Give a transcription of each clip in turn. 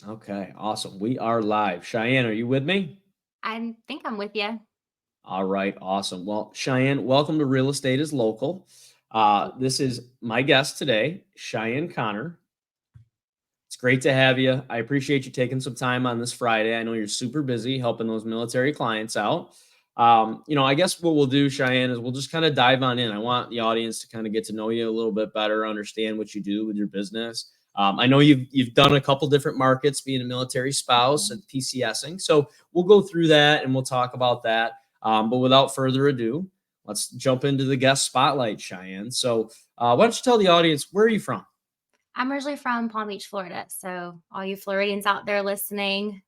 Okay, awesome. We are live. Cheyenne, are you with me? I think I'm with you. All right, awesome. Well, Cheyenne, welcome to Real Estate is Local. This is my guest today, Cheyenne Conner. It's great to have you. I appreciate you taking some time on this Friday. I know you're super busy helping those military clients out. I guess what we'll do, Cheyenne, is we'll just kind of dive on in. I want the audience to kind of get to know you a little bit better, understand what you do with your business. I know you've done a couple different markets, being a military spouse and PCSing. So we'll go through that and we'll talk about that. But without further ado, let's jump into the guest spotlight, Cheyenne. So why don't you tell the audience, where are you from? I'm originally from Palm Beach, Florida. So all you Floridians out there listening,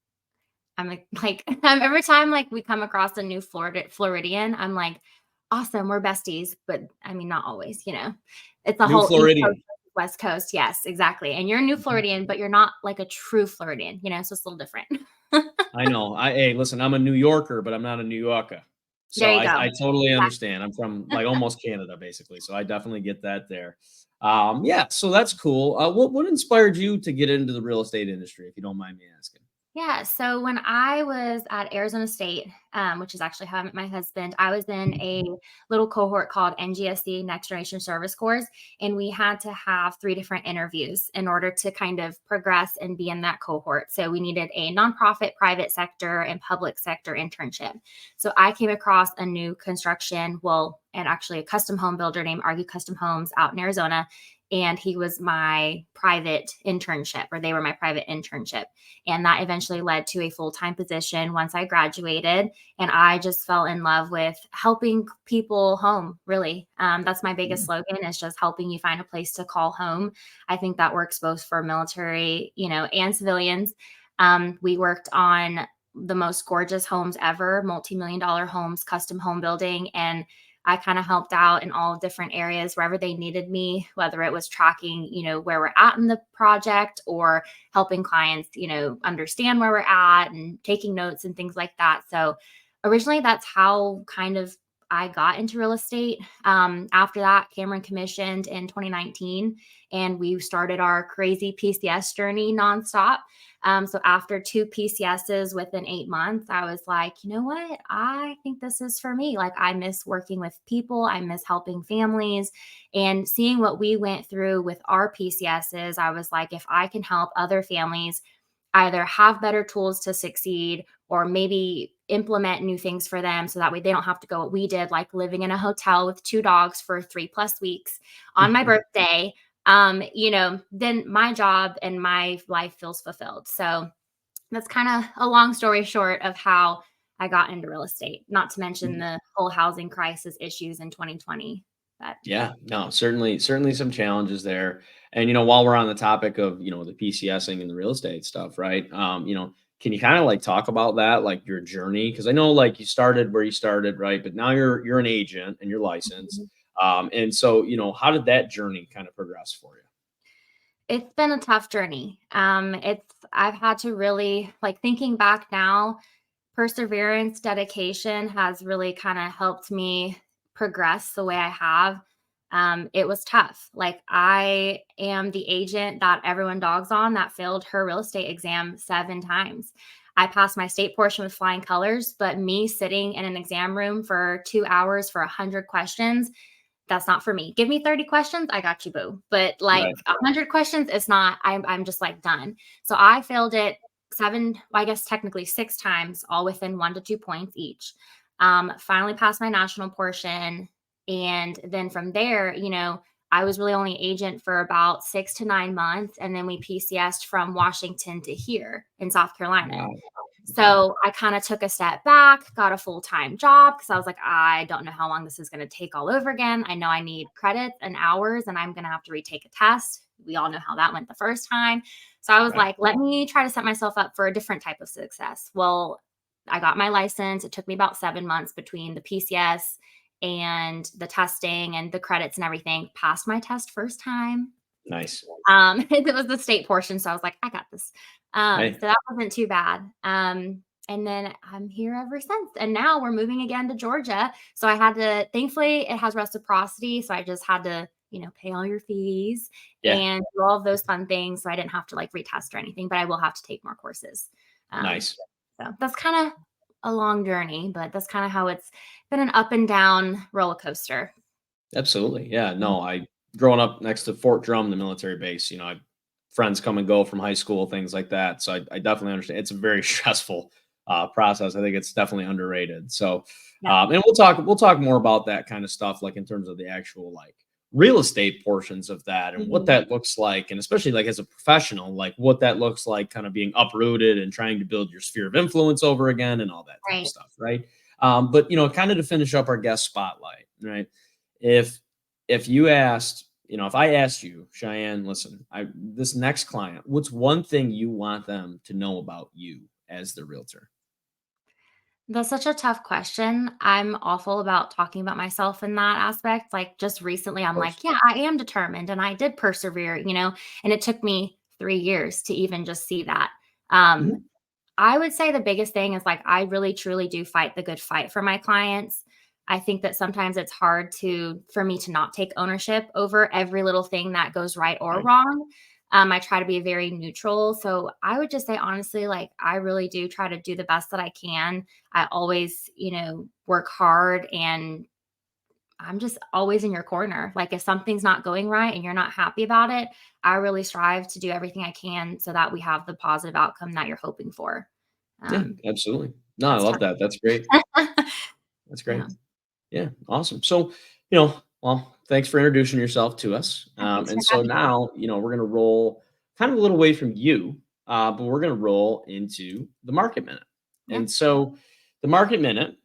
I'm like every time like we come across a new Floridian, I'm like, awesome, we're besties. But I mean, not always, It's a New whole East Coast, Floridian. West Coast. Yes, exactly. And you're a new Mhm. Floridian, but you're not like a true Floridian, so it's a little different. I know. Hey, listen, I'm a New Yorker, but I'm not a New Yorker. So There you I go. totally Exactly. understand. I'm from like almost Canada, basically. So I definitely get that there. Yeah, so that's cool. What inspired you to get into the real estate industry, if you don't mind me asking? Yeah. So when I was at Arizona State, which is actually how I met my husband, I was in a little cohort called NGSC, Next Generation Service Corps. And we had to have three different interviews in order to kind of progress and be in that cohort. So we needed a nonprofit, private sector, and public sector internship. So I came across a new construction, and actually a custom home builder named Argue Custom Homes out in Arizona. And he was my private internship, or they were my private internship. And that eventually led to a full time position once I graduated. And I just fell in love with helping people home, really. That's my biggest Mm. slogan, is just helping you find a place to call home. I think that works both for military, and civilians. We worked on the most gorgeous homes ever, multi-million dollar homes, custom home building. And I kind of helped out in all different areas wherever they needed me, whether it was tracking, where we're at in the project, or helping clients, understand where we're at and taking notes and things like that. So originally that's how kind of I got into real estate. After that, Cameron commissioned in 2019, and we started our crazy PCS journey nonstop. So after two PCSs within 8 months, I was like, you know what? I think this is for me. Like, I miss working with people. I miss helping families, and seeing what we went through with our PCSs. I was like, if I can help other families either have better tools to succeed, or maybe implement new things for them so that way they don't have to go what we did, like living in a hotel with two dogs for 3+ weeks on my birthday, then my job and my life feels fulfilled. So that's kind of a long story short of how I got into real estate, not to mention the whole housing crisis issues in 2020. But Yeah, no, certainly some challenges there. And while we're on the topic of, the PCSing and the real estate stuff, right? Can you kind of like talk about that, like your journey? Because I know like you started where you started, right? But now you're an agent and you're licensed. And so, how did that journey kind of progress for you? it's been a tough journey. I've had to really, like, thinking back now, perseverance, dedication has really kind of helped me progress the way I have. It was tough. Like, I am the agent that everyone dogs on that failed her real estate exam 7 times. I passed my state portion with flying colors, but me sitting in an exam room for 2 hours for 100 questions, that's not for me. Give me 30 questions, I got you, boo. But like Right. 100 questions, it's not, I'm just like done. So I failed it seven, well, I guess technically 6 times, all within 1 to 2 points each. Finally passed my national portion. And then from there, I was really only agent for about 6 to 9 months. And then we PCSed from Washington to here in South Carolina. Wow. Okay. So I kind of took a step back, got a full time job, because I was like, I don't know how long this is going to take all over again. I know I need credits and hours, and I'm going to have to retake a test. We all know how that went the first time. So I was Right. like, let me try to set myself up for a different type of success. Well, I got my license. It took me about 7 months between the PCS and the testing and the credits and everything. Passed my test first time. Nice. It was the state portion, so I was like, "I got this." Hey. So that wasn't too bad. And then I'm here ever since, and now we're moving again to Georgia. So I had to, thankfully, it has reciprocity, so I just had to pay all your fees Yeah. and do all of those fun things. So I didn't have to like retest or anything, but I will have to take more courses. Um, Nice. so that's kind of a long journey, but that's kind of how it's been an up and down roller coaster. Absolutely. Yeah. No, I growing up next to Fort Drum, the military base, I friends come and go from high school, things like that. So I definitely understand. It's a very stressful process. I think it's definitely underrated. So, Yeah. and we'll talk more about that kind of stuff, like in terms of the actual like real estate portions of that and what Mhm. that looks like, and especially like as a professional, like what that looks like, kind of being uprooted and trying to build your sphere of influence over again, and all that type of Right. stuff, right? But kind of to finish up our guest spotlight, right? if if I asked you, Cheyenne, listen, this next client, what's one thing you want them to know about you as the realtor? That's such a tough question. I'm awful about talking about myself in that aspect. Like just recently, Of I'm course. like, yeah, I am determined and I did persevere, and it took me 3 years to even just see that. Um, Mhm. I would say the biggest thing is like I really truly do fight the good fight for my clients. I think that sometimes it's hard for me to not take ownership over every little thing that goes right or Right. wrong. I try to be very neutral. So I would just say honestly, like I really do try to do the best that I can. I always, work hard and I'm just always in your corner. Like if something's not going right and you're not happy about it, I really strive to do everything I can so that we have the positive outcome that you're hoping for. Yeah, Um, absolutely. No, I that's love tough. that. That's great. That's Yeah. great. Yeah, awesome. So, well, thanks for introducing yourself to us. Thanks for And so having me. now, we're going to roll kind of a little away from you, but we're going to roll into the market minute. Yeah. And so, the market minute,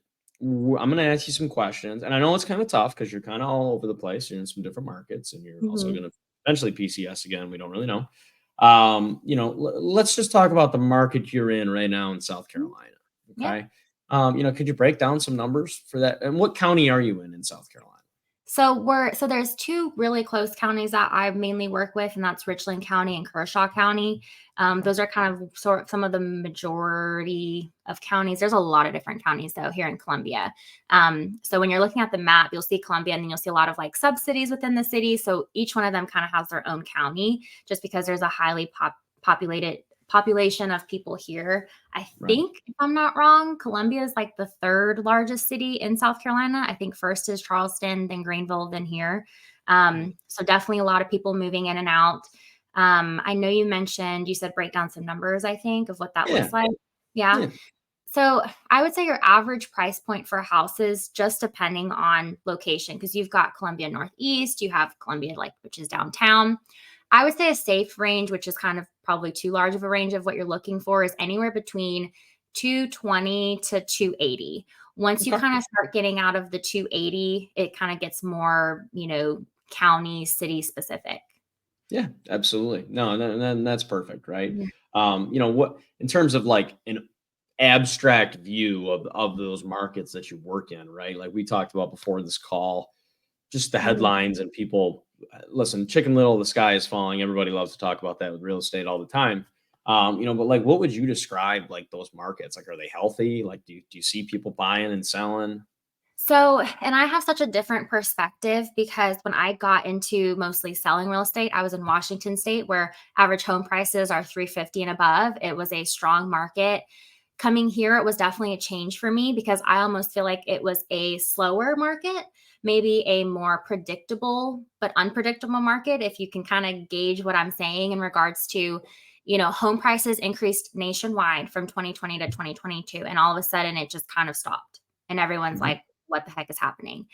I'm going to ask you some questions. And I know it's kind of tough because you're kind of all over the place. You're in some different markets, and you're also Mhm. going to eventually PCS again. We don't really know. Let's just talk about the market you're in right now in South Mhm. Carolina. Yeah. Okay. Could you break down some numbers for that? And what county are you in South Carolina? So there's two really close counties that I mainly work with, and that's Richland County and Kershaw County. Okay. Those are kind of sort of some of the majority of counties. There's a lot of different counties though here in Columbia. So when you're looking at the map, you'll see Columbia, and then you'll see a lot of like sub cities within the city. So each one of them kind of has their own county, just because there's a highly populated population of people here. I Right. think, if I'm not wrong, Columbia is like the third largest city in South Carolina. I think first is Charleston, then Greenville, then here. Right. So definitely a lot of people moving in and out. I know you said break down some numbers, I think, of what that Yeah. looks like. Yeah. Yeah. So I would say your average price point for houses, just depending on location, because you've got Columbia Northeast, you have Columbia, like, which is downtown. I would say a safe range, which is kind of probably too large of a range of what you're looking for, is anywhere between 220 to 280. Once you Okay. kind of start getting out of the 280, it kind of gets more, county, city specific. Yeah. Absolutely. No, and that's perfect, right? Yeah. What in terms of like an abstract view of those markets that you work in, right? Like we talked about before this call, just the Mhm. headlines and people listen, Chicken Little, the sky is falling. Everybody loves to talk about that with real estate all the time. But like what would you describe like those markets? Like are they healthy? Like do you see people buying and selling? So, and I have such a different perspective because when I got into mostly selling real estate, I was in Washington state where average home prices are 350 and above. It was a strong market. Coming here, it was definitely a change for me because I almost feel like it was a slower market, maybe a more predictable but unpredictable market. If you can kind of gauge what I'm saying in regards to, home prices increased nationwide from 2020 to 2022. And all of a sudden it just kind of stopped. And everyone's Mhm. like, what the heck is happening?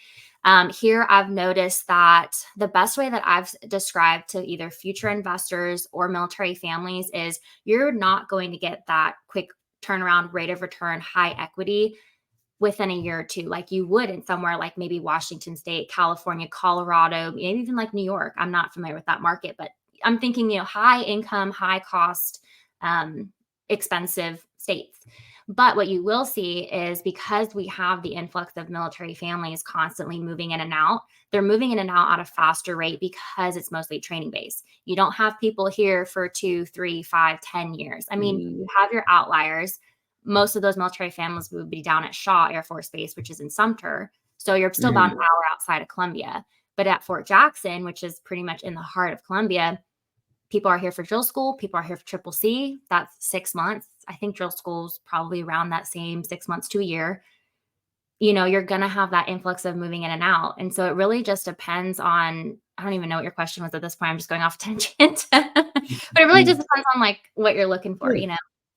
Here, I've noticed that the best way that I've described to either future investors or military families is you're not going to get that quick turnaround rate of return, high equity within a year or two, like you would in somewhere like maybe Washington State, California, Colorado, maybe even like New York. I'm not familiar with that market, but I'm thinking, high income, high cost, um, expensive states. But what you will see is because we have the influx of military families constantly moving in and out, they're moving in and out at a faster rate because it's mostly training based. You don't have people here for 2, 3, 5, 10 years. I mean, Mm, you have your outliers. Most of those military families would be down at Shaw Air Force Base, which is in Sumter. So you're still about an mm, hour outside of Columbia. But at Fort Jackson, which is pretty much in the heart of Columbia, people are here for drill school. People are here for Triple C. That's 6 months. I think drill school's probably around that same 6 months to a year. You're going to have that influx of moving in and out. And so it really just depends on, I don't even know what your question was at this point. I'm just going off tangent. But it really just depends on like what you're looking for, Yeah. you know?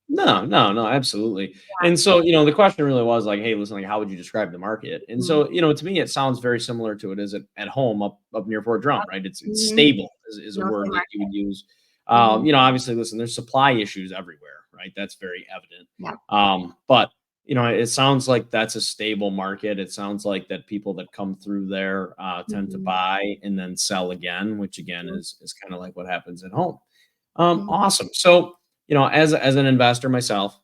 No, no, no, absolutely. And so, the question really was like, hey, listen, like, how would you describe the market? And Mhm. so, to me, it sounds very similar to it as at home up near Fort Drum, right? It's Mhm. stable is a Military word that you market. would use. Mhm. Obviously, listen, there's supply issues everywhere, right? That's very evident. Yeah. But it sounds like that's a stable market. It sounds like that people that come through there tend to Mhm. buy and then sell again, which again Mhm. is kind of like what happens at home. Mhm. Awesome. So, as an investor myself,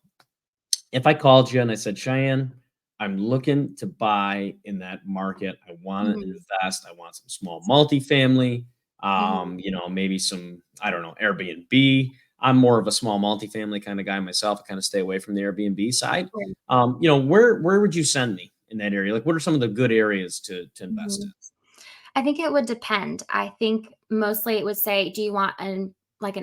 if I called you and I said, Cheyenne, I'm looking to buy in that market. I want to Mhm. invest. I want some small multifamily, Mhm. maybe some, I don't know, Airbnb. I'm more of a small multifamily kind of guy myself. I kind of stay away from the Airbnb side. Sure. Where would you send me in that area? Like, what are some of the good areas to invest Mhm. I think it would depend. I think mostly it would say, do you want an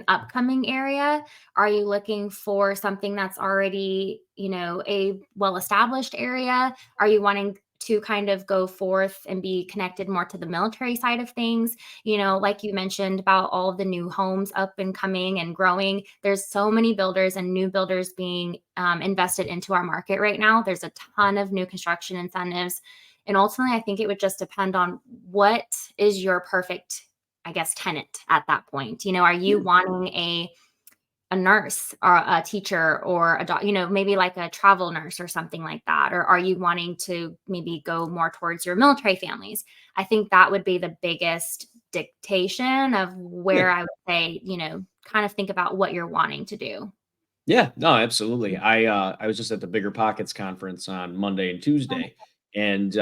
upcoming area? Are you looking for something that's already, a well-established area? Are you wanting to kind of go forth and be connected more to the military side of things? Like you mentioned about all of the new homes up and coming and growing. There's so many builders and new builders being invested into our market right now. There's a ton of new construction incentives. And ultimately, I think it would just depend on what is your perfect, I guess, tenant at that point. Are you it? wanting a nurse or a teacher or a doc, maybe like a travel nurse or something like that? Or are you wanting to maybe go more towards your military families? I think that would be the biggest dictation of Yeah. where I would say, kind of think about what you're wanting to do. Yeah, no, absolutely. I was just at the Bigger Pockets conference on Monday and Tuesday, and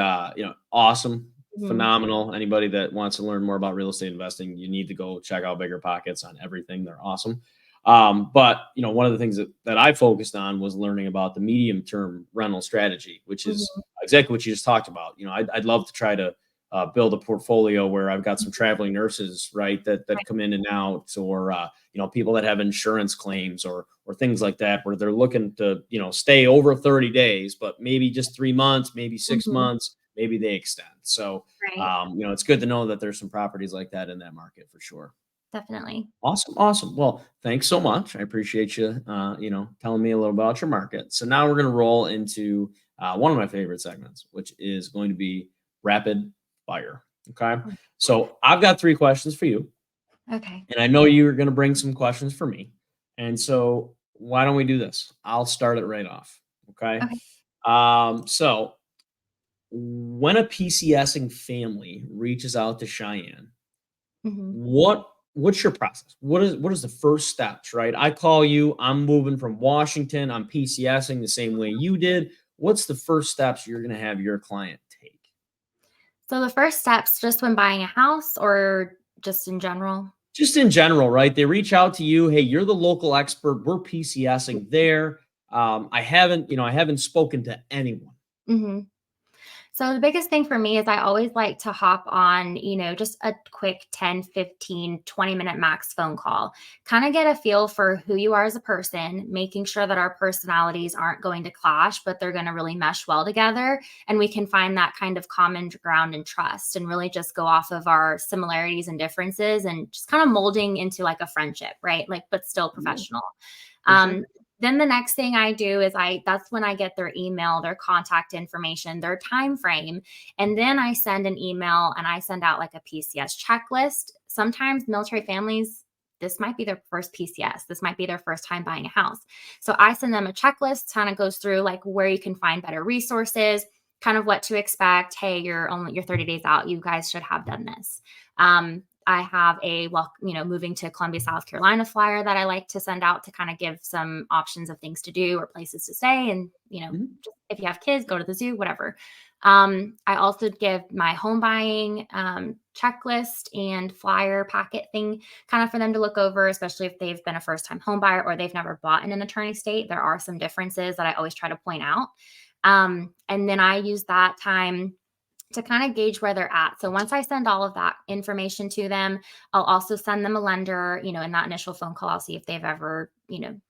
awesome, Mhm. phenomenal. Anybody that wants to learn more about real estate investing, you need to go check out Bigger Pockets on everything. They're awesome. But one of the things that I focused on was learning about the medium term rental strategy, which is Mhm. exactly what you just talked about. I'd love to try to build a portfolio where I've got some traveling nurses, right, that come in and out, or people that have insurance claims or things like that, where they're looking to stay over 30 days, but maybe just 3 months, maybe six Mhm. months, maybe they extend. So Right. it's good to know that there's some properties like that in that market for sure. Definitely. Awesome, awesome. Well, thanks so much. I appreciate you, telling me a little about your market. So now we're going to roll into one of my favorite segments, which is going to be rapid fire. Okay. So I've got 3 questions for you, Okay. and I know you're going to bring some questions for me. And so why don't we do this? I'll start it right off. Okay. Okay. So when a PCSing family reaches out to Cheyenne, Mhm. what's your process? What is the first steps, right? I call you, I'm moving from Washington, I'm PCSing the same way you did. What's the first steps you're going to have your client take? So the first steps just when buying a house or just in general? Just in general, right? They reach out to you, hey, you're the local expert, we're PCSing there. I haven't spoken to anyone. Mhm. So the biggest thing for me is I always like to hop on, just a quick 10, 15, 20-minute max phone call. Kind of get a feel for who you are as a person, making sure that our personalities aren't going to clash, but they're going to really mesh well together. And we can find that kind of common ground and trust and really just go off of our similarities and differences and just kind of molding into like a friendship, right? Like, but still Yeah, professional. for sure. Then the next thing I do is that's when I get their email, their contact information, their time frame, and then I send an email and I send out like a PCS checklist. Sometimes military families, this might be their first PCS. This might be their first time buying a house. So I send them a checklist, kind of goes through like where you can find better resources, kind of what to expect. Hey, you're 30 days out. You guys should have done this. I have moving to Columbia, South Carolina flyer that I like to send out to kind of give some options of things to do or places to stay. And, Mhm. just if you have kids, go to the zoo, whatever. I also give my home buying checklist and flyer packet thing kind of for them to look over, especially if they've been a first time home buyer or they've never bought in an attorney state. There are some differences that I always try to point out. And then I use that time to kind of gauge where they're at. So once I send all of that information to them, I'll also send them a lender, in that initial phone call. I'll see if they've ever,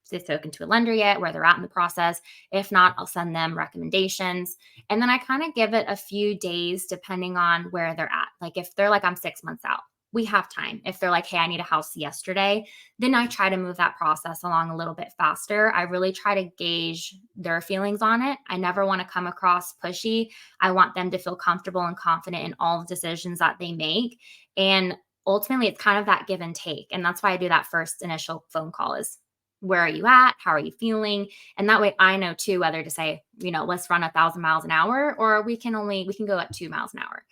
spoken to a lender yet, where they're at in the process. If not, I'll send them recommendations. And then I kind of give it a few days depending on where they're at. Like if they're like, I'm 6 months out, we have time. If they're like, hey, I need a house yesterday, then I try to move that process along a little bit faster. I really try to gauge their feelings on it. I never want to come across pushy. I want them to feel comfortable and confident in all the decisions that they make. And ultimately, it's kind of that give and take. And that's why I do that first initial phone call is, where are you at? How are you feeling? And that way I know too, whether to say, let's run 1,000 miles an hour, or we can go at 2 miles an hour.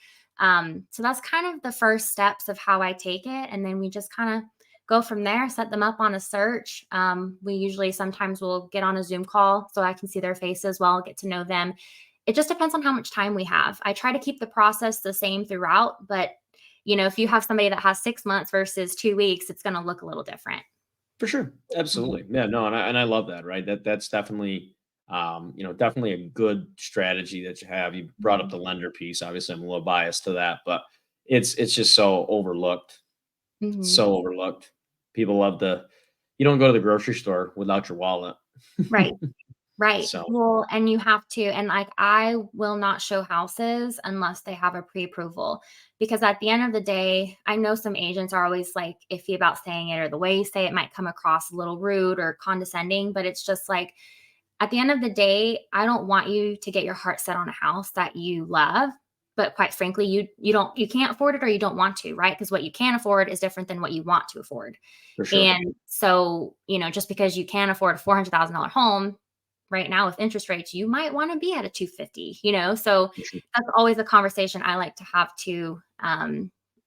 So that's kind of the first steps of how I take it. And then we just kind of go from there, set them up on a search. We usually sometimes will get on a Zoom call so I can see their faces well, get to know them. It just depends on how much time we have. I try to keep the process the same throughout, but if you have somebody that has 6 months versus 2 weeks, it's going to look a little different. For sure. Mhm. Absolutely. Yeah, no, and I love that, right? That's definitely definitely a good strategy that you have. You brought up Mhm. the lender piece. Obviously, I'm a little biased to that, but it's just so overlooked. Mhm. So overlooked. People love you don't go to the grocery store without your wallet. Right. Right. So, Well, and you have to, and like I will not show houses unless they have a pre-approval, because at the end of the day, I know some agents are always like iffy about saying it, or the way you say it might come across a little rude or condescending, but it's just like at the end of the day, I don't want you to get your heart set on a house that you love, but quite frankly, you can't afford it, or you don't want to, right? Because what you can afford is different than what you want to afford. for sure. And so, just because you can afford a $400,000 home right now with interest rates, you might want to be at a 250, So For sure. that's always a conversation I like to have too.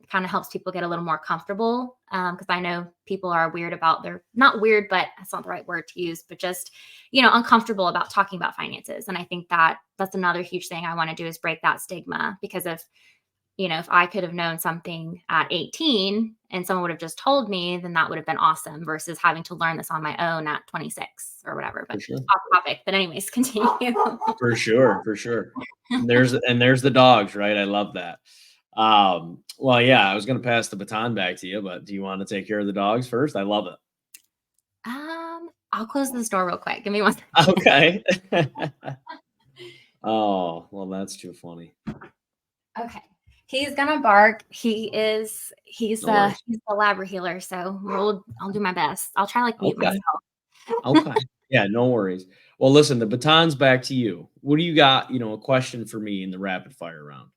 Kind of helps people get a little more comfortable. Because I know people are weird about not weird, but that's not the right word to use, but just, uncomfortable about talking about finances. And I think that's another huge thing I want to do is break that stigma, because if I could have known something at 18 and someone would have just told me, then that would have been awesome versus having to learn this on my own at 26 or whatever. But For sure. off topic. But anyways, continue. For sure, for sure. And there's the dogs, right? I love that. Well, yeah, I was gonna pass the baton back to you, but do you want to take care of the dogs first? I love it. I'll close this door real quick. Give me one second. Okay. Oh, well, that's too funny. Okay. He's gonna bark. He's No worries. he's the lab healer, so I'll do my best. I'll try to like mute Okay. myself. Okay. Yeah, no worries. Well, listen, the baton's back to you. What do you got, a question for me in the rapid fire round?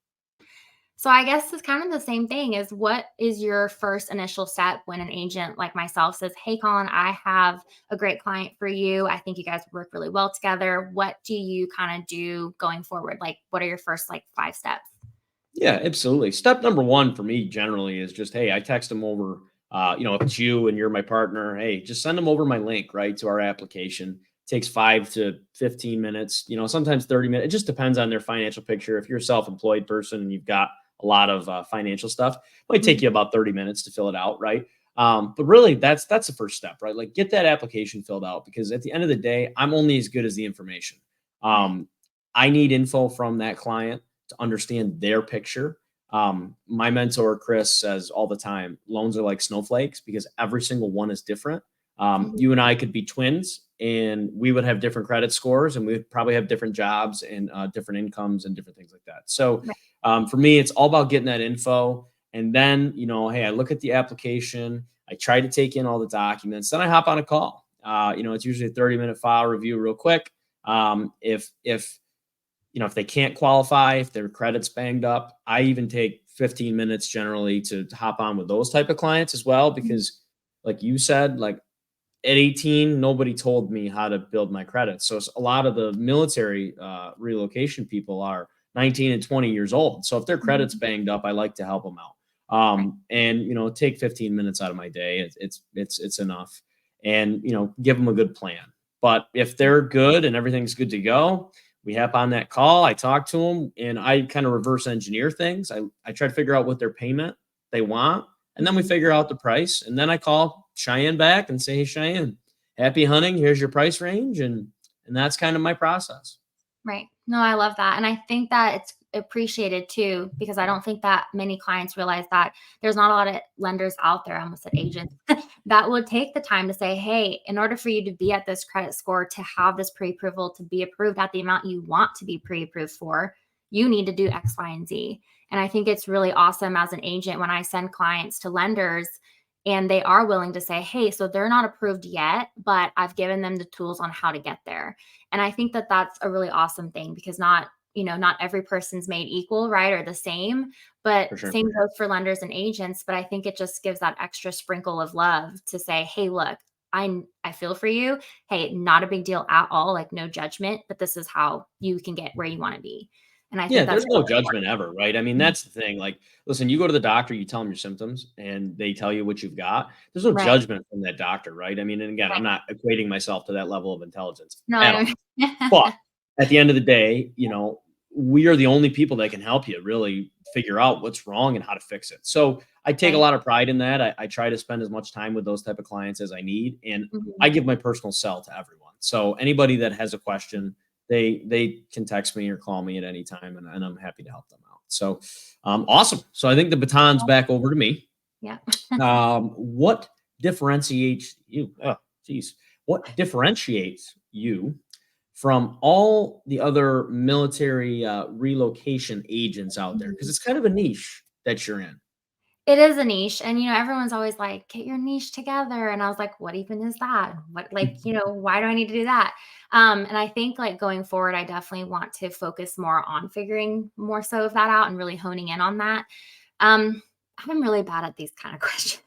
So I guess it's kind of the same thing as, what is your first initial step when an agent like myself says, "Hey, Colin, I have a great client for you. I think you guys would work really well together." What do you kind of do going forward? Like, what are your first like 5 steps? Yeah, absolutely. Step number one for me generally is just, hey, I text them over, if it's you and you're my partner, hey, just send them over my link, right, to our application. Takes 5 to 15 minutes, sometimes 30 minutes. It just depends on their financial picture. If you're a self-employed person and you've got a lot of financial stuff, it might take Mhm. you about 30 minutes to fill it out, right? But really, that's the first step, right? Like get that application filled out, because at the end of the day, I'm only as good as the information. Right. Um, I need info from that client to understand their picture. My mentor, Chris, says all the time, loans are like snowflakes because every single one is different. Mhm. You and I could be twins and we would have different credit scores and we'd probably have different jobs and different incomes and different things like that. So Right. for me, it's all about getting that info. And then, hey, I look at the application, I try to take in all the documents, then I hop on a call. It's usually a 30-minute file review real quick. If they can't qualify, if their credit's banged up, I even take 15 minutes generally to hop on with those type of clients as well. Mhm. Because like you said, like at 18, nobody told me how to build my credit. So a lot of the military relocation people are 19 and 20 years old. So if their credit's Mhm. banged up, I like to help them out. Right. And take 15 minutes out of my day. It's enough, and give them a good plan. But if Yeah. they're good and everything's good to go, we hop on that call. I talk to them, and I kind of reverse engineer things. I try to figure out what their payment they want, and then we Mhm. figure out the price. And then I call Cheyenne back and say, "Hey, Cheyenne, happy hunting. Here's your price range." And that's kind of my process. Right. No, I love that. And I think that appreciated too, because I don't think that many clients realize that there's not a lot of lenders out there, I almost said agents, that would take the time to say, hey, in order for you to be at this credit score, to have this pre-approval, to be approved at the amount you want to be pre-approved for, you need to do X, Y, and Z. And I think it's really awesome as an agent when I send clients to lenders and they are willing to say, hey, so they're not approved yet, but I've given them the tools on how to get there. And I think that that's a really awesome thing, because not every person's made equal, right? Or the same, but For sure. same goes for lenders and agents. But I think it just gives that extra sprinkle of love to say, hey, look, I feel for you. Hey, not a big deal at all. Like, no judgment, but this is how you can get where you want to be. And I Yeah, think that's there's no really judgment ever, right? I mean, important. that's the thing. Like, listen, you go to the doctor, you tell them your symptoms, and they tell you what you've got. There's no Right. judgment from that doctor, right? I mean, and again, I'm Right. not equating myself to that level of intelligence No, at I all. know. But at the end of the day, we are the only people that can help you really figure out what's wrong and how to fix it. So I take a Right. lot of pride in that. I try to spend as much time with those type of clients as I need, and I Mhm. give my personal cell to everyone. So anybody that has a question, they can text me or call me at any time, and I'm happy to help them out. So awesome. So I think the baton's back over to me. Yeah. What differentiates you? Oh, geez. What differentiates you from all the other military relocation agents out there? Because Mhm. it's kind of a niche that you're in. It is a niche, and, everyone's always like, "Get your niche together," and I was like, "What even is that? What, like, why do I need to do that?" And I think, like, going forward, I definitely want to focus more on figuring more so of that out and really honing in on that. Um, I'm really bad at these kind of questions.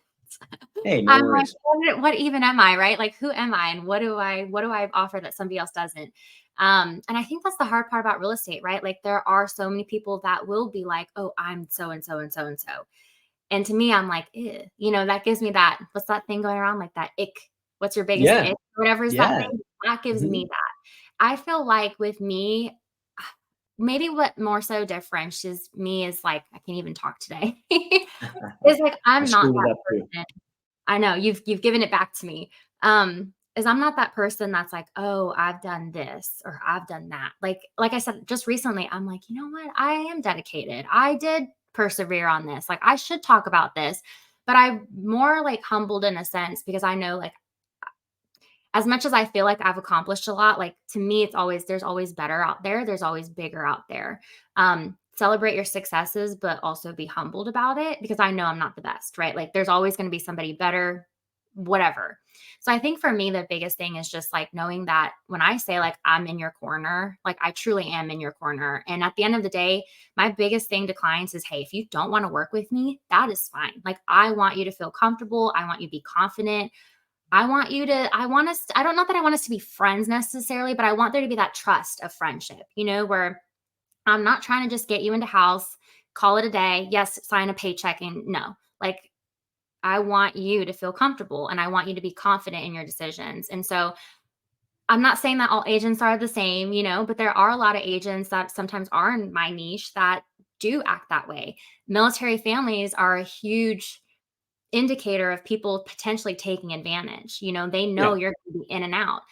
Hey, no I'm like, worries. what even am I, right? Like, who am I, and what do I offer that somebody else doesn't? And I think that's the hard part about real estate, right? Like, there are so many people that will be like, "Oh, I'm so and so and so and so." And to me, I'm like, "Ew," that gives me that, what's that thing going around, like that ick? What's your biggest Yeah, ick? Whatever is that yeah. thing, that gives me Mhm. that. I feel like with me, maybe what more so differentiates me is, like, I can't even talk today, is like I I'm not screwed it that up too. person. I know, you've given it back to me. Is I'm not that person that's like, "Oh, I've done this or I've done that." Like I said, just recently, I'm like, "You know what? I am dedicated. I did persevere on this. Like, I should talk about this." But I'm more, like, humbled in a sense, because I know, like, as much as I feel like I've accomplished a lot, like, to me, it's always there's always better out there. There's always bigger out there. Celebrate your successes, but also be humbled about it, because I know I'm not the best, right? Like, there's always going to be somebody better, whatever. So I think for me, the biggest thing is just like knowing that when I say, like, I'm in your corner, like, I truly am in your corner. And at the end of the day, my biggest thing to clients is, hey, if you don't want to work with me, that is fine. Like, I want you to feel comfortable. I want you to be confident. I want us, I don't know that I want us to be friends necessarily, but I want there to be that trust of friendship, where I'm not trying to just get you into house, call it a day. Yes, sign a paycheck, and no. Like, I want you to feel comfortable and I want you to be confident in your decisions. And so I'm not saying that all agents are the same, but there are a lot of agents that sometimes are in my niche that do act that way. Military families are a huge indicator of people potentially taking advantage. They know Yeah, you're going to be in and out.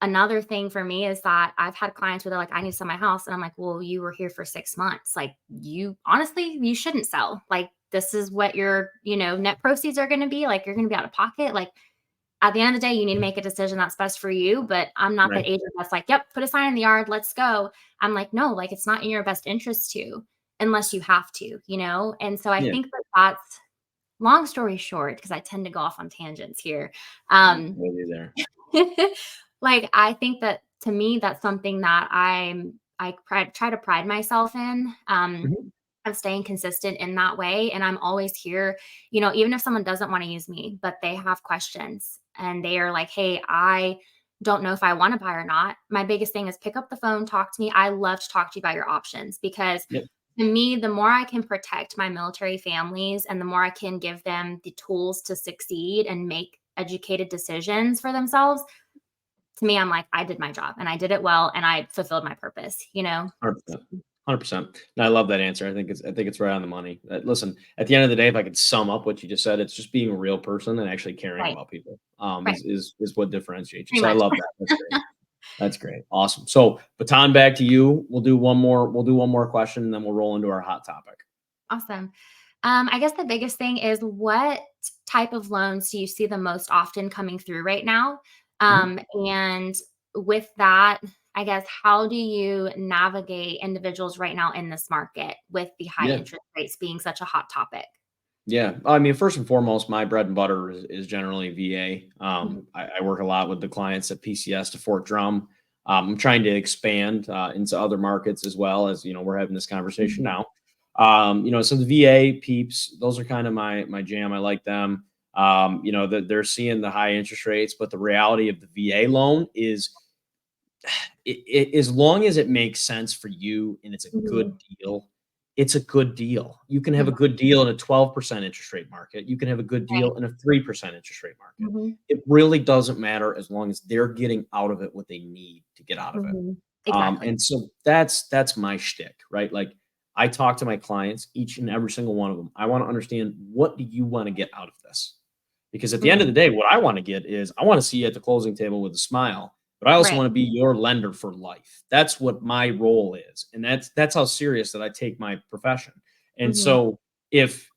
Another thing for me is that I've had clients where they're like, I need to sell my house. And I'm like, well, you were here for 6 months. Like, you honestly, you shouldn't sell. Like, this is what your, net proceeds are going to be. Like, you're going to be out of pocket. Like, at the end of the day, you need to make a decision that's best for you. But I'm not that right. agent that's like, yep, put a sign in the yard, let's go. I'm like, no, like, it's not in your best interest to, unless you have to. And so I Yeah, think that that's, long story short, because I tend to go off on tangents here. I'm Um, with you there. like, I think that to me, that's something that try to pride myself in. Mhm. Of staying consistent in that way. And I'm always here, even if someone doesn't want to use me, but they have questions and they are like, hey, I don't know if I want to buy or not. My biggest thing is pick up the phone, talk to me. I love to talk to you about your options, because Yep. to me, the more I can protect my military families and the more I can give them the tools to succeed and make educated decisions for themselves, to me, I'm like, I did my job and I did it well and I fulfilled my purpose. 100%. 100%. And I love that answer. I think it's right on the money. Listen, at the end of the day, if I could sum up what you just said, it's just being a real person and actually caring Right, about people. right, Is what differentiates you. pretty So I much. love that. That's great. That's great. Awesome. So baton back to you. We'll do one more question and then we'll roll into our hot topic. Awesome. I guess the biggest thing is what type of loans do you see the most often coming through right now? Mhm. And with that, I guess, how do you navigate individuals right now in this market with the high Yeah. interest rates being such a hot topic? Yeah. I mean, first and foremost, my bread and butter is generally VA. Mhm, I work a lot with the clients at PCS to Fort Drum. I'm trying to expand into other markets as well as, we're having this conversation mhm, now. So the VA peeps, those are kind of my jam. I like them. They're seeing the high interest rates, but the reality of the VA loan is as long as it makes sense for you and it's a good mhm, deal, it's a good deal. You can have a mhm, good deal in a 12% interest rate market. You can have a good right. deal in a 3% interest rate market. Mhm, It really doesn't matter as long as they're getting out of it what they need to get out of it. mhm. Exactly. And so that's my shtick, right? Like I talk to my clients, each and every single one of them. I want to understand, what do you want to get out of this? Because at the end of Mhm, the day, what I want to get is, I want to see you at the closing table with a smile, but I also right. want to be your lender for life. That's what my role is. And that's how serious that I take my profession. And Mhm, so if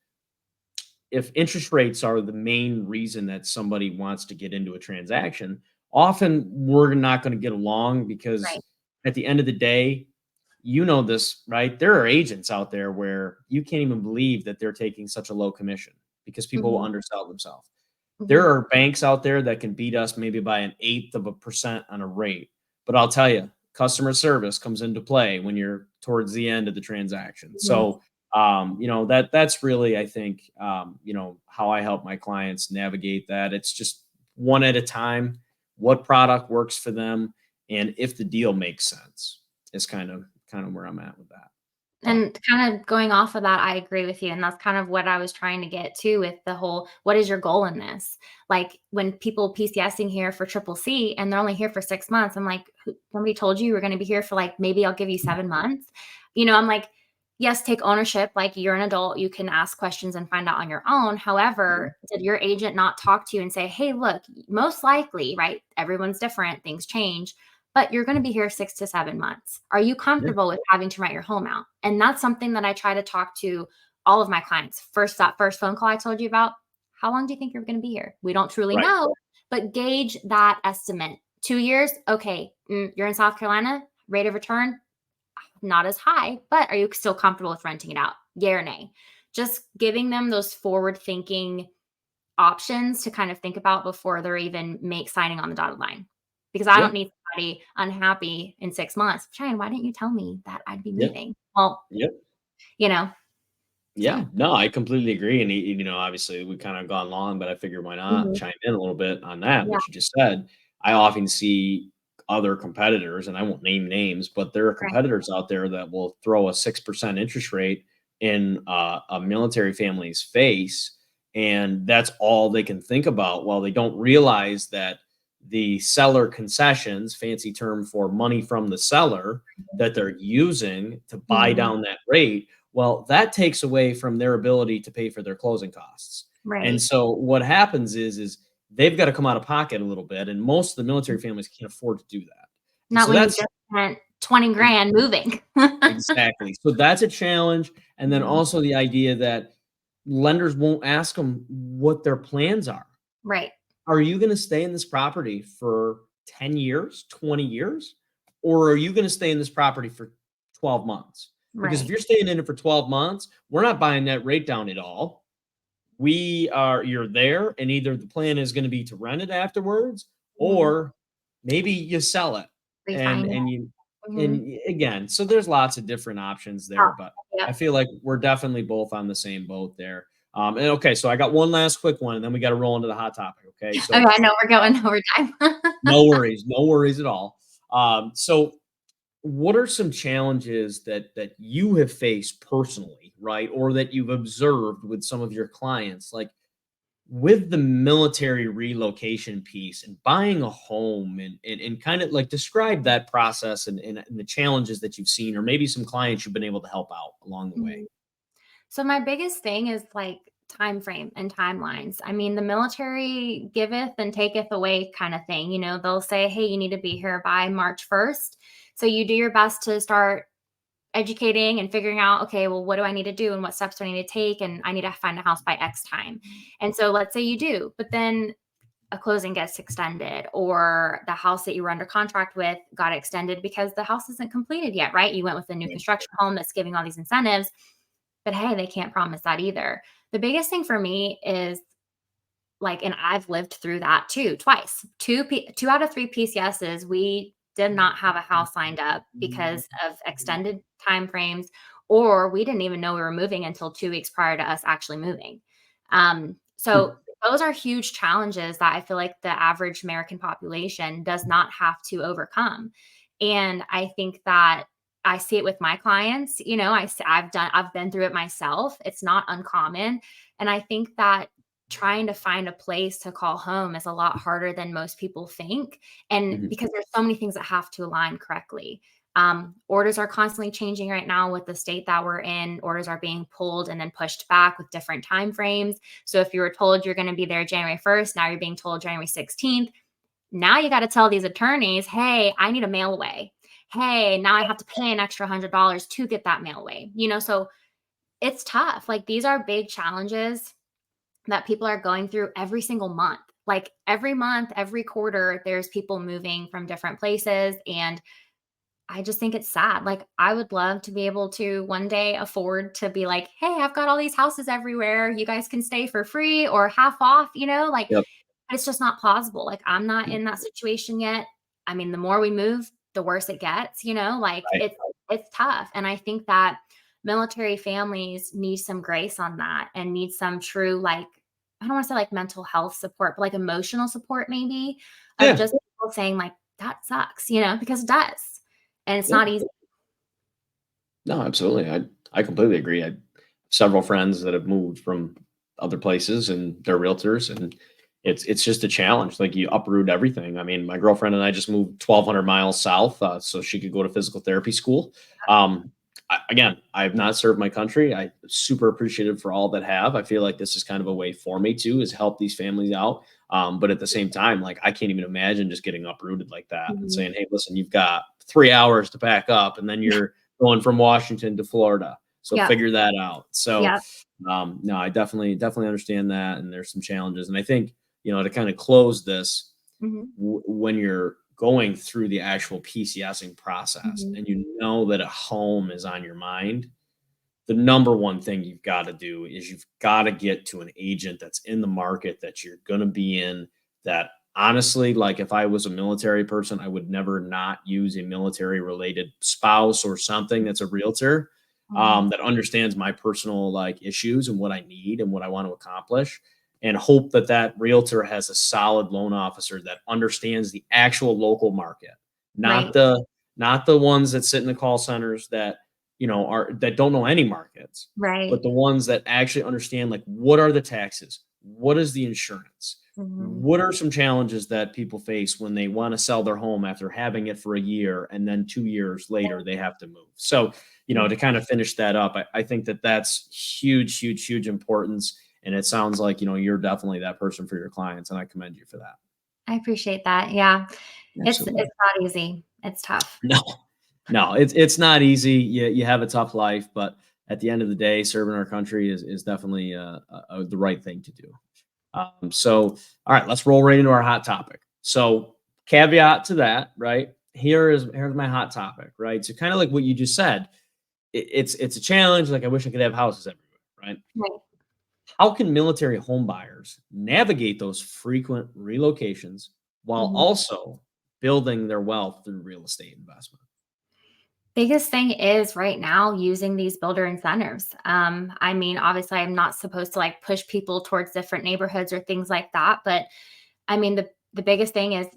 if interest rates are the main reason that somebody wants to get into a transaction, often we're not going to get along because right. at the end of the day, you know this, right? There are agents out there where you can't even believe that they're taking such a low commission because people will Mhm, undersell themselves. There mhm. are banks out there that can beat us maybe by an eighth of a percent on a rate. But I'll tell you, customer service comes into play when you're towards the end of the transaction. Mhm. So, that's really, I think, how I help my clients navigate that. It's just one at a time, what product works for them, and if the deal makes sense is kind of where I'm at with that. But And kind of going off of that, I agree with you, and that's kind of what I was trying to get to with the whole, what is your goal in this? Like, when people PCSing here for triple C and they're only here for 6 months, I'm like, "Who somebody told you were gonna be here for, like, maybe I'll give you 7 months?" I'm like, "Yes, take ownership, like, you're an adult, you can ask questions and find out on your own." Mhm. However, did your agent not talk to you and say, "Hey, look, most likely," right? Everyone's different, things change, but you're going to be here 6 to 7 months. Are you Yeah, comfortable with having to rent your home out? And that's something that I try to talk to all of my clients. First, that first phone call I told you about, how long do you think you're going to be here? We don't truly right. know, but gauge that estimate. 2 years, okay, you're in South Carolina, rate of return, not as high, but are you still comfortable with renting it out? Yay or nay? Just giving them those forward thinking options to kind of think about before they're even make signing on the dotted line. Because I Yeah, don't need somebody unhappy in 6 months. "Cheyenne, why didn't you tell me that I'd be yeah, leaving?" Well, yeah. you know, Yeah, so no, I completely agree. And, obviously we kind of gone long, but I figured why not mhm, chime in a little bit on that, yeah, what you just said. I often see other competitors, and I won't name names, but there are right, competitors out there that will throw a 6% interest rate in a military family's face. And that's all they can think about. While they don't realize that the seller concessions, fancy term for money from the seller, that they're using to buy mhm, down that rate, well, that takes away from their ability to pay for their closing costs. And right. so what happens is they've got to come out of pocket a little bit, and most of the military families can't afford to do that. And Not so when you that's just spent 20 ex- grand moving. exactly. So that's a challenge. And then Mhm, also the idea that lenders won't ask them what their plans are. right, Are you going to stay in this property for 10 years, 20 years? Or are you going to stay in this property for 12 months? Because if right, you're staying in it for 12 months, we're not buying that rate down at all. You're there, and either the plan is going to be to rent it afterwards, mhm, or maybe you sell it. And refinance, and you mhm, and again, so there's lots of different options oh, there, but I yep. feel like we're definitely both on the same boat there. And okay, so I got one last quick one, and then we got to roll into the hot topic. Okay, Okay, so I know we're going overtime. no worries at all. So what are some challenges that you have faced personally, right, or that you've observed with some of your clients, like with the military relocation piece and buying a home, and kind of like describe that process, and the challenges that you've seen, or maybe some clients you've been able to help out along the way. Mhm. So my biggest thing is like time frame and timelines. I mean, the military giveth and taketh away kind of thing. They'll say, hey, you need to be here by March 1st. So you do your best to start educating and figuring out, okay, well, what do I need to do and what steps do I need to take? And I need to find a house by X time. And so let's say you do, but then a closing gets extended, or the house that you were under contract with got extended because the house isn't completed yet, right? You went with a new construction home that's giving all these incentives, but hey, they can't promise that either. The biggest thing for me is like, and I've lived through that too, twice. Two out of three PCSs, we did not have a house lined up because of extended time frames, or we didn't even know we were moving until 2 weeks prior to us actually moving. So those are huge challenges that I feel like the average American population does not have to overcome. And I think that I see it with my clients. I've been through it myself. It's not uncommon. And I think that trying to find a place to call home is a lot harder than most people think. And Mhm. because there's so many things that have to align correctly. Orders are constantly changing right now with the state that we're in. Orders are being pulled and then pushed back with different time frames. So if you were told you're going to be there January 1st, now you're being told January 16th. Now you got to tell these attorneys, hey, I need a mail away. Hey, now I have to pay an extra $100 to get that mail away. So it's tough. Like, these are big challenges that people are going through every single month. Like, every month, every quarter, there's people moving from different places. And I just think it's sad. Like, I would love to be able to one day afford to be like, hey, I've got all these houses everywhere. You guys can stay for free or half off, like, Yep. it's just not plausible. Like, I'm not in that situation yet. I mean, the more we move, the worse it gets, like, Right. it's tough. And I think that military families need some grace on that and need some true, like, I don't want to say like mental health support, but like emotional support, maybe, of Yeah. just people saying like, that sucks, because it does. And it's Yep. not easy. No, absolutely. I completely agree. I have several friends that have moved from other places and they're realtors, and it's just a challenge. Like, you uproot everything. I mean, my girlfriend and I just moved 1,200 miles south so she could go to physical therapy school. Again, I have not served my country. I'm super appreciative for all that have. I feel like this is kind of a way for me to is help these families out. But at the same time, like, I can't even imagine just getting uprooted like that and Mhm. saying, "Hey, listen, you've got 3 hours to pack up, and then you're going from Washington to Florida. So Yep. figure that out." So, Yep. no, I definitely understand that, and there's some challenges. And I think, to kind of close this, Mhm. when you're going through the actual PCSing process, Mhm. and that a home is on your mind, the number one thing you've got to do is you've got to get to an agent that's in the market that you're going to be in. That, honestly, like, if I was a military person, I would never not use a military related spouse or something that's a realtor, Mhm. that understands my personal, like, issues and what I need and what I want to accomplish, and hope that that realtor has a solid loan officer that understands the actual local market, not Right. the ones that sit in the call centers that are that don't know any markets, but Right. the ones that actually understand, like, what are the taxes? What is the insurance? Mhm. What are some challenges that people face when they want to sell their home after having it for a year and then 2 years later they have to move? So, Mhm. to kind of finish that up, I think that that's huge, huge, huge importance. And it sounds like, you're definitely that person for your clients. And I commend you for that. I appreciate that. Yeah. It's Absolutely. not easy. It's tough. No, no, it's not easy. You have a tough life, but at the end of the day, serving our country is definitely the right thing to do. So, all right, let's roll right into our hot topic. So, caveat to that, right? Here's my hot topic, right? So, kind of like what you just said, it's a challenge. Like, I wish I could have houses everywhere, right? Right. How can military home buyers navigate those frequent relocations while Mhm. also building their wealth through real estate investment? Biggest thing is right now using these builder incentives. I mean, obviously, I'm not supposed to like push people towards different neighborhoods or things like that, but I mean, the biggest thing is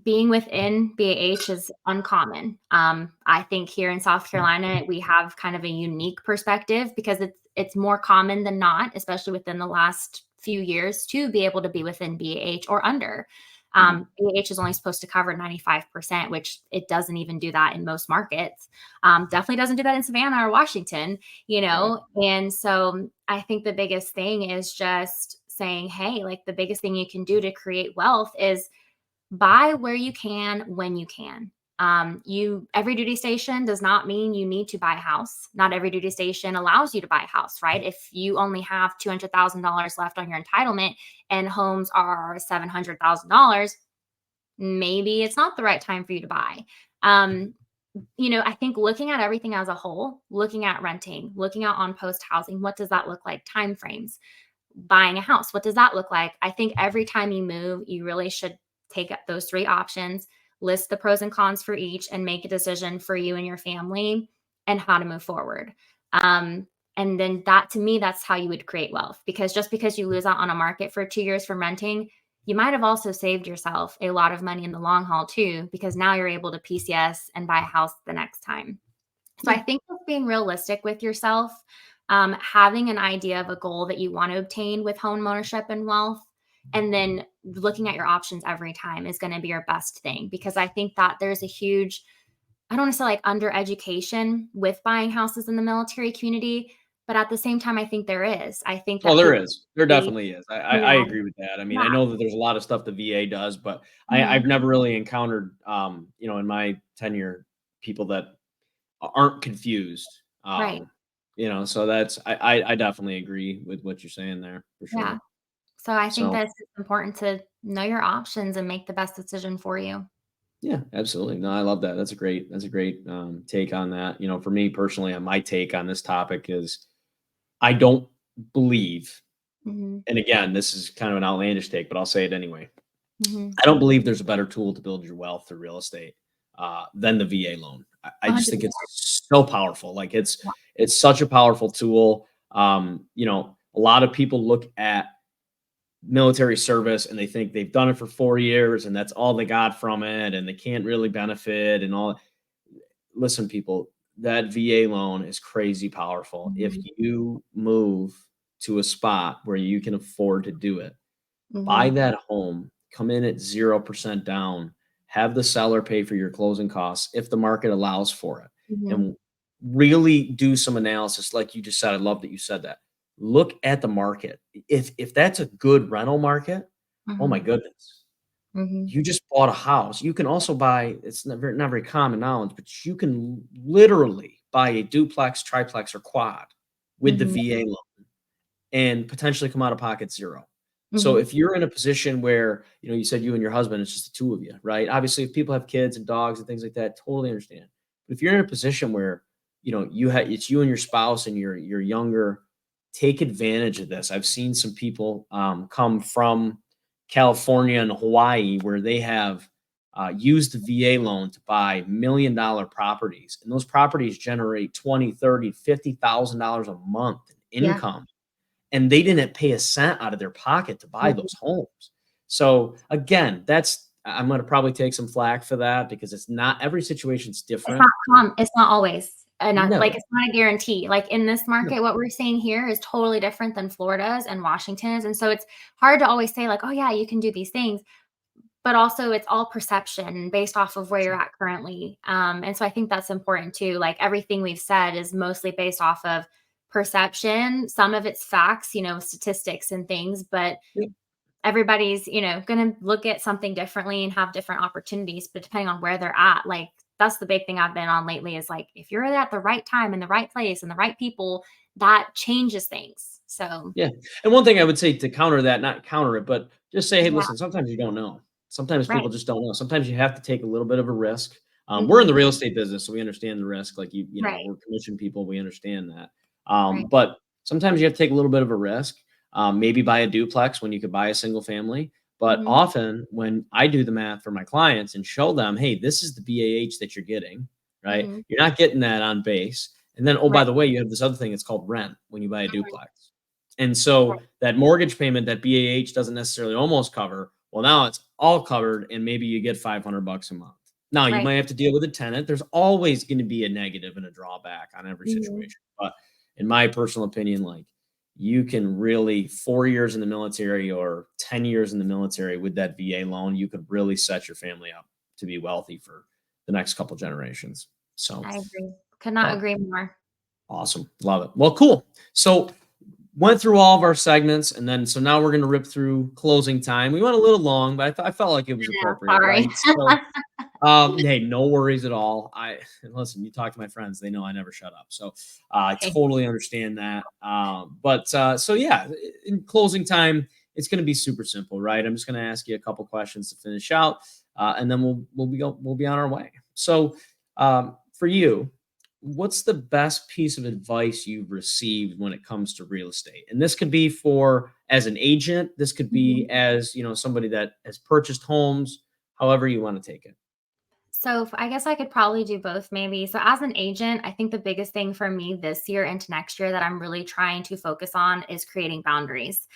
being within BAH is uncommon. I think here in South Carolina, we have kind of a unique perspective because it's more common than not, especially within the last few years, to be able to be within BAH or under. Mhm. BAH is only supposed to cover 95%, which it doesn't even do that in most markets. Definitely doesn't do that in Savannah or Washington, Right. And so I think the biggest thing is just saying, hey, like the biggest thing you can do to create wealth is buy where you can when you can. You every duty station does not mean you need to buy a house. Not every duty station allows you to buy a house, right? If you only have $200,000 left on your entitlement and homes are $700,000, maybe it's not the right time for you to buy. Um, I think looking at everything as a whole, looking at renting, looking at on post housing, what does that look like? Time frames, buying a house, what does that look like? I think every time you move, you really should take up those three options, list the pros and cons for each, and make a decision for you and your family and how to move forward. Um, and then that to me, that's how you would create wealth because just because you lose out on a market for 2 years from renting, you might have also saved yourself a lot of money in the long haul too, because now you're able to PCS and buy a house the next time. So I Yeah. think just being realistic with yourself, having an idea of a goal that you want to obtain with home ownership and wealth, and then looking at your options every time is going to be your best thing because I think that there's a huge, I don't want to say like under education with buying houses in the military community, but at the same time, I think there is. I think Well, that there people is. There see, definitely is. you I know, agree with that. I mean, yeah, I know that there's a lot of stuff the VA does, but mhm, I've never really encountered, in my tenure, people that aren't confused. right, So I definitely agree with what you're saying there for yeah. sure. So I think So that it's important to know your options and make the best decision for you. yeah, absolutely. No, I love that. That's a great take on that. For me personally, my take on this topic is I don't believe, Mhm, and again, this is kind of an outlandish take, but I'll say it anyway. mhm. I don't believe there's a better tool to build your wealth through real estate than the VA loan. I just think 100%. it's so powerful. Like Yeah. it's such a powerful tool. A lot of people look at military service and they think they've done it for 4 years and that's all they got from it and they can't really benefit and all. Listen, people, that VA loan is crazy powerful. If Mhm, you move to a spot where you can afford to do it, buy mhm, that home, come in at 0% down, have the seller pay for your closing costs if the market allows for it, mhm, and really do some analysis like you just said. I love that you said that. Look at the market. If that's a good rental market, oh my mhm, goodness. mhm, You just bought a house. You can also buy, it's not very common knowledge, but you can literally buy a duplex, triplex, or quad with the mhm, VA loan and potentially come out of pocket 0. So mhm, if you're in a position where, you said you and your husband, it's just the 2 of you, right? Obviously, if people have kids and dogs and things like that, totally understand. But if you're in a position where, it's you and your spouse and you're younger, take advantage of this. I've seen some people come from California and Hawaii where they have used the VA loan to buy $1 million properties, and those properties generate 20, 30, $50,000 a month in yeah, income, and they didn't pay a cent out of their pocket to buy mhm. those homes. So again, I'm going to probably take some flack for that because it's not every situation's different. It's not always, and I like, No, it's not a guarantee. Like, in this no, market, what we're seeing here is totally different than Florida's and Washington's, and so it's hard to always say like, "Oh, yeah, you can do these things," but also it's all perception based off of where you're sure. at currently, and so I think that's important too. Like, everything we've said is mostly based off of perception. Some of it's facts, statistics and things, but Yep. everybody's, going to look at something differently and have different opportunities, but depending on where they're at, like that's the big thing I've been on lately is like if you're at the right time in the right place and the right people, that changes things. So, Yeah. And one thing I would say to counter that, not counter it, but just say, hey, yeah, listen, sometimes you don't know. Sometimes right. people just don't know. Sometimes you have to take a little bit of a risk. We're in Mhm. the real estate business, so we understand the risk. Like Right. we're commission people, we understand that. Right. But sometimes you have to take a little bit of a risk. Maybe buy a duplex when you could buy a single family. But Mhm. often when I do the math for my clients and show them, hey, this is the BAH that you're getting, right? Mhm. You're not getting that on base. And then, oh, by Right. the way, you have this other thing. It's called rent when you buy a Mhm. duplex. And Right. so that mortgage payment that BAH doesn't necessarily almost cover, well, now it's all covered and maybe you get 500 bucks a month. Now you Right. might have to deal with a tenant. There's always going to be a negative and a drawback on every Mhm. situation. But in my personal opinion, like you can really 4 years in the military or 10 years in the military with that VA loan, you could really set your family up to be wealthy for the next couple generations. So, I agree. Could not uh, agree more. awesome. Love it. Well, cool. So, went through all of our segments, and then so now we're going to rip through closing time. We went a little long, but I felt like it was Yeah, appropriate, sorry. right? So, hey, no worries at all. I listen. You talk to my friends; they know I never shut up. So I Okay. totally understand that. So yeah, in closing time, it's going to be super simple, right? I'm just going to ask you a couple questions to finish out, and then we'll be on our way. So for you, what's the best piece of advice you've received when it comes to real estate? And this could be for as an agent. This could be Mhm. as somebody that has purchased homes. However you want to take it. I guess I could probably do both maybe. So as an agent, I think the biggest thing for me this year into next year that I'm really trying to focus on is creating boundaries.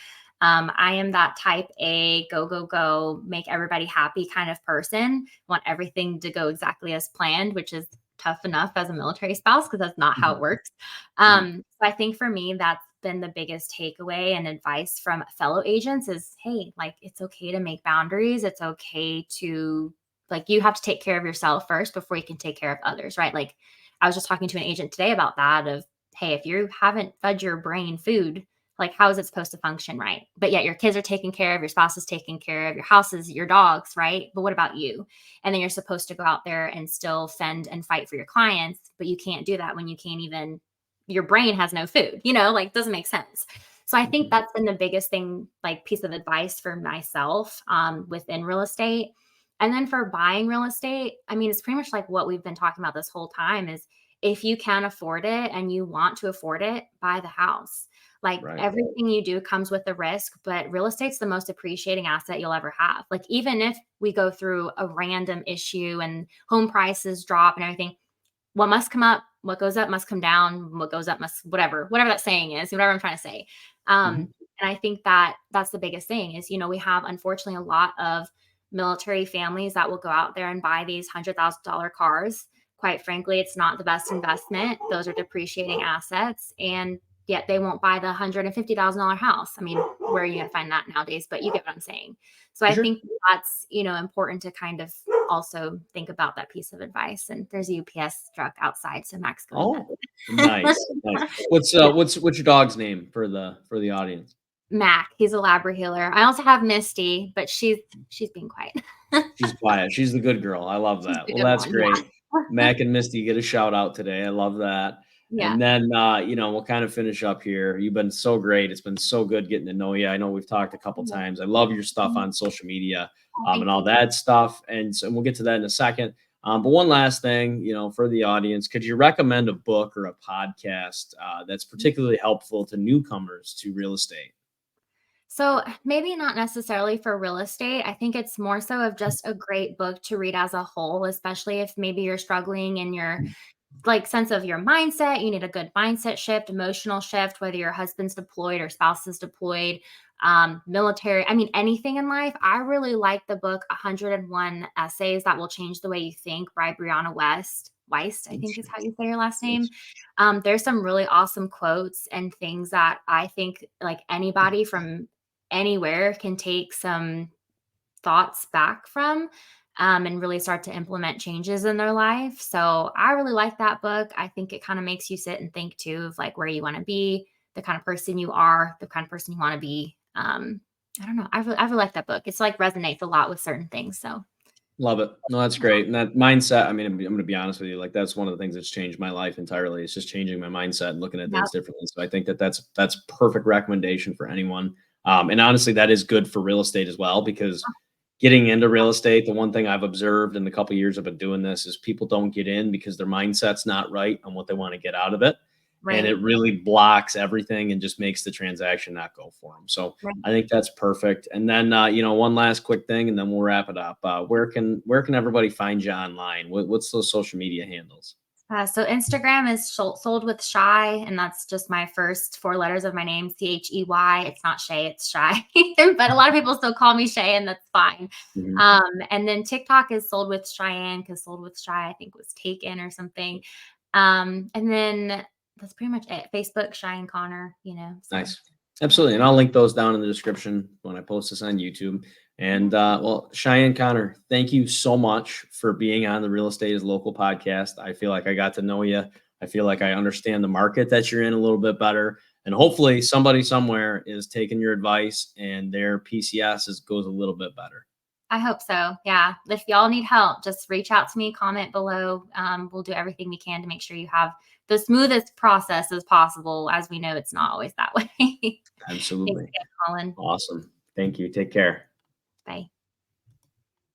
I am that type A, go, go, go, make everybody happy kind of person. Want everything to go exactly as planned, which is tough enough as a military spouse because that's not how it Mhm, works. mhm, So I think for me, that's been the biggest takeaway and advice from fellow agents is, hey, like it's okay to make boundaries. It's okay to like you have to take care of yourself first before you can take care of others, right? Like I was just talking to an agent today about that of, hey, if you haven't fed your brain food, like how is it supposed to function right? But yet your kids are taken care of, your spouse is taken care of, your house is your dogs, right? But what about you? And then you're supposed to go out there and still fend and fight for your clients, but you can't do that when you can't even your brain has no food, like doesn't make sense. So I think mhm. that's been the biggest thing, like piece of advice for myself within real estate. And then for buying real estate, I mean, it's pretty much like what we've been talking about this whole time is if you can afford it and you want to afford it, buy the house. Like Right. everything you do comes with a risk, but real estate's the most appreciating asset you'll ever have. Like even if we go through a random issue and home prices drop and everything, what must come up, what goes up must come down, what goes up must whatever that saying is, whatever I'm trying to say. Mhm. And I think that that's the biggest thing is, we have unfortunately a lot of military families that will go out there and buy these $100,000 cars. Quite frankly, it's not the best investment. Those are depreciating assets. And yet they won't buy the $150,000 house. I mean, where are you going to find that nowadays? But you get what I'm saying. So I Sure. think that's, important to kind of also think about that piece of advice. And there's a UPS truck outside, so Max going Oh, nuts. nice, nice. What's Yeah. what's your dog's name for the audience? Mac, he's a Labra healer. I also have Misty, but she's being quiet. She's quiet. She's the good girl. I love She's that. the Well, good that's one. great. Yeah. Mac and Misty get a shout out today. I love that. Yeah. And then we'll kind of finish up here. You've been so great. It's been so good getting to know you. I know we've talked a couple Yeah. times. I love your stuff Mhm. on social media Oh, and thank all you. that stuff. And we'll get to that in a second. But one last thing, for the audience, could you recommend a book or a podcast that's particularly helpful to newcomers to real estate? So maybe not necessarily for real estate. I think it's more so of just a great book to read as a whole, especially if maybe you're struggling in your like sense of your mindset. You need a good mindset shift, emotional shift, whether your husband's deployed or spouse is deployed, military. I mean, anything in life. I really like the book 101 Essays That Will Change the Way You Think by Brianna West. Weist, I think is how you say your last name. Yes. There's some really awesome quotes and things that I think like anybody from anywhere can take some thoughts back from and really start to implement changes in their life. So I really like that book. I think it kind of makes you sit and think too of like where you want to be, the kind of person you are, the kind of person you want to be. I don't know. I really like that book. It's like resonates a lot with certain things. So Love it. No, that's great. And that mindset, I mean, I'm going to be honest with you, like that's one of the things that's changed my life entirely. It's just changing my mindset and looking at yeah, things differently. So I think that's perfect recommendation for anyone. And honestly, that is good for real estate as well, because getting into real estate, the one thing I've observed in the couple of years I've been doing this is people don't get in because their mindset's not right on what they want to get out of it. And it right. really blocks everything and just makes the transaction not go for them. So Right. I think that's perfect. And then, one last quick thing, and then we'll wrap it up. Where can everybody find you online? What's those social media handles? So Instagram is sold with Shy, and that's just my first four letters of my name, Chey. It's not Shay, it's Shy, but a lot of people still call me Shay, and that's fine. Mhm. And then TikTok is sold with Cheyenne because sold with Shy I think was taken or something. And then that's pretty much it. Facebook, Cheyenne Conner. So Nice. Absolutely. And I'll link those down in the description when I post this on YouTube. And well, Cheyenne Conner, thank you so much for being on the Real Estate is Local podcast. I feel like I got to know you. I feel like I understand the market that you're in a little bit better. And hopefully somebody somewhere is taking your advice and their goes a little bit better. I hope so. Yeah. If y'all need help, just reach out to me, comment below. We'll do everything we can to make sure you have the smoothest process as possible. As we know, it's not always that way. Thanks Absolutely. again, Colin. Awesome. Thank you. Take care. Bye.